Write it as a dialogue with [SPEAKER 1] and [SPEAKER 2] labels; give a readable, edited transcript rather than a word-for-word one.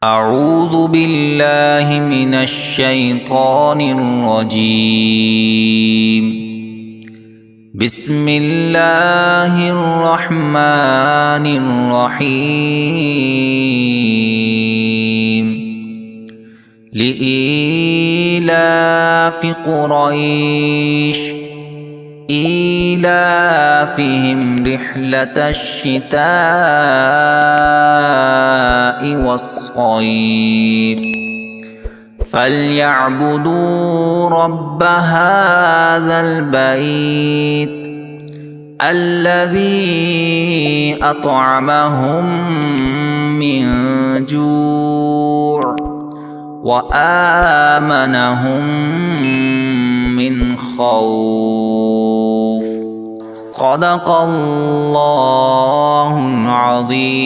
[SPEAKER 1] أعوذ بالله من الشيطان الرجيم. بسم الله الرحمن الرحيم. لإيلاف قريش إيلافهم رحلة الشتاء والصيف فليعبدوا رب هذا البيت الذي أطعمهم من جوع وآمنهم من خوف. صدق الله العظيم.